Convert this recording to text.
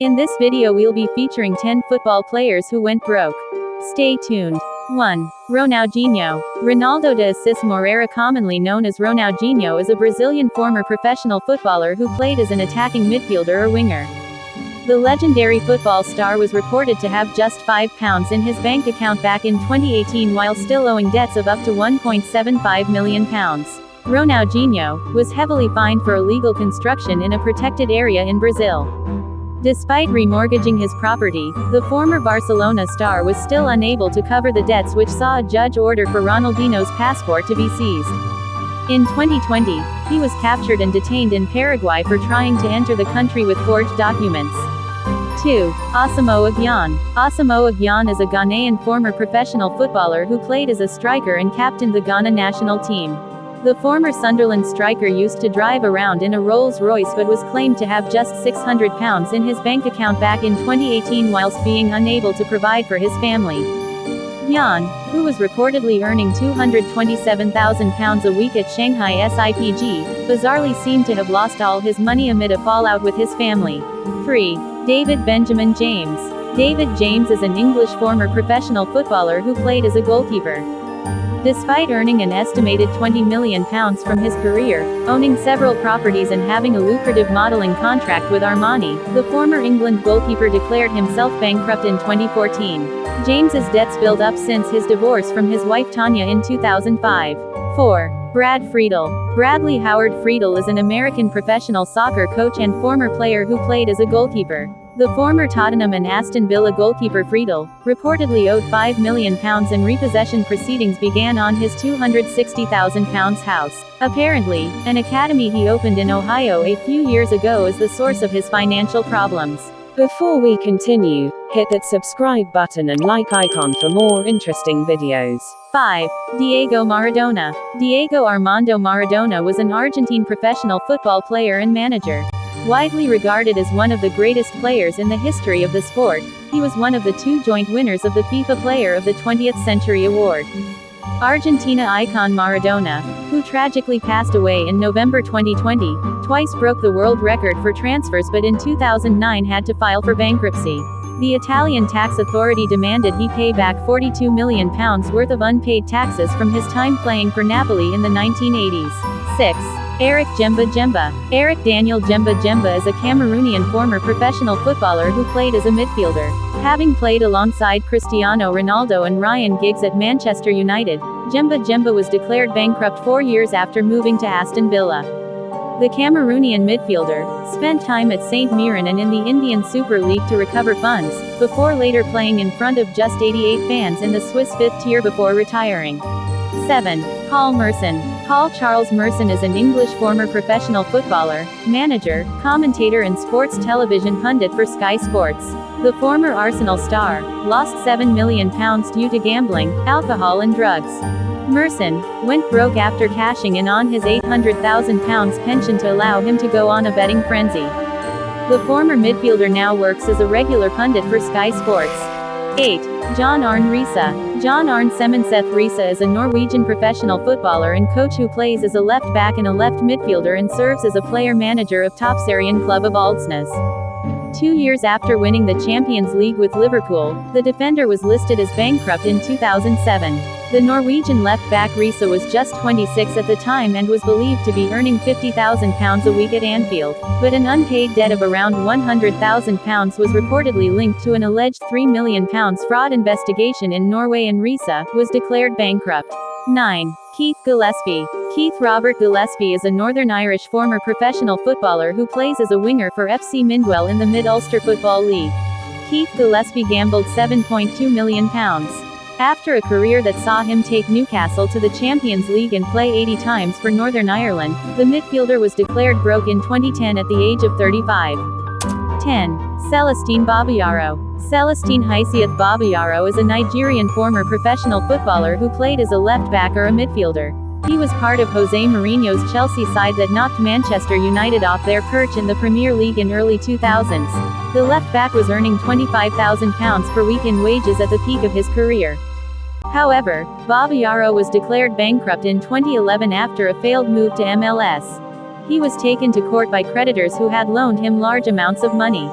In this video we'll be featuring 10 football players who went broke. Stay tuned. 1. Ronaldinho. Ronaldo de Assis Moreira, commonly known as Ronaldinho, is a Brazilian former professional footballer who played as an attacking midfielder or winger. The legendary football star was reported to have just £5 in his bank account back in 2018 while still owing debts of up to £1.75 million. Ronaldinho was heavily fined for illegal construction in a protected area in Brazil. Despite remortgaging his property, the former Barcelona star was still unable to cover the debts, which saw a judge order for Ronaldinho's passport to be seized. In 2020, he was captured and detained in Paraguay for trying to enter the country with forged documents. 2. Asamoah Gyan. Asamoah Gyan is a Ghanaian former professional footballer who played as a striker and captained the Ghana national team. The former Sunderland striker used to drive around in a Rolls-Royce but was claimed to have just £600 in his bank account back in 2018 whilst being unable to provide for his family. Gyan, who was reportedly earning £227,000 a week at Shanghai SIPG, bizarrely seemed to have lost all his money amid a fallout with his family. 3. David Benjamin James. David James is an English former professional footballer who played as a goalkeeper. Despite earning an estimated £20 million from his career, owning several properties and having a lucrative modeling contract with Armani, the former England goalkeeper declared himself bankrupt in 2014. James's debts built up since his divorce from his wife Tanya in 2005. 4. Brad Friedel. Bradley Howard Friedel is an American professional soccer coach and former player who played as a goalkeeper. The former Tottenham and Aston Villa goalkeeper Friedel reportedly owed £5 million, and repossession proceedings began on his £260,000 house. Apparently, an academy he opened in Ohio a few years ago is the source of his financial problems. Before we continue, hit that subscribe button and like icon for more interesting videos. 5. Diego Maradona. Diego Armando Maradona was an Argentine professional football player and manager. Widely regarded as one of the greatest players in the history of the sport, he was one of the 2 joint winners of the FIFA Player of the 20th Century award. Argentina icon Maradona, who tragically passed away in November 2020, twice broke the world record for transfers but in 2009 had to file for bankruptcy. The Italian tax authority demanded he pay back £42 million worth of unpaid taxes from his time playing for Napoli in the 1980s. 6. Eric Djemba. Eric Daniel Djemba is a Cameroonian former professional footballer who played as a midfielder. Having played alongside Cristiano Ronaldo and Ryan Giggs at Manchester United, Djemba was declared bankrupt 4 years after moving to Aston Villa. The Cameroonian midfielder spent time at St Mirren and in the Indian Super League to recover funds, before later playing in front of just 88 fans in the Swiss 5th tier before retiring. 7. Paul Merson. Paul Charles Merson is an English former professional footballer, manager, commentator and sports television pundit for Sky Sports. The former Arsenal star lost £7 million due to gambling, alcohol and drugs. Merson went broke after cashing in on his £800,000 pension to allow him to go on a betting frenzy. The former midfielder now works as a regular pundit for Sky Sports. 8. Jon Arne Riise. Jon Arne Semenseth Riise is a Norwegian professional footballer and coach who plays as a left back and a left midfielder and serves as a player-manager of Toppserien club of Aldsnes. 2 years after winning the Champions League with Liverpool, the defender was listed as bankrupt in 2007. The Norwegian left-back Riise was just 26 at the time and was believed to be earning £50,000 a week at Anfield, but an unpaid debt of around £100,000 was reportedly linked to an alleged £3 million fraud investigation in Norway, and Riise was declared bankrupt. 9. Keith Gillespie. Keith Robert Gillespie is a Northern Irish former professional footballer who plays as a winger for FC Mindwell in the Mid-Ulster Football League. Keith Gillespie gambled £7.2 million. After a career that saw him take Newcastle to the Champions League and play 80 times for Northern Ireland, the midfielder was declared broke in 2010 at the age of 35. 10. Celestine Babayaro. Celestine Babayaro is a Nigerian former professional footballer who played as a left-back or a midfielder. He was part of Jose Mourinho's Chelsea side that knocked Manchester United off their perch in the Premier League in early 2000s. The left-back was earning £25,000 per week in wages at the peak of his career. However, Babayaro was declared bankrupt in 2011 after a failed move to MLS. He was taken to court by creditors who had loaned him large amounts of money.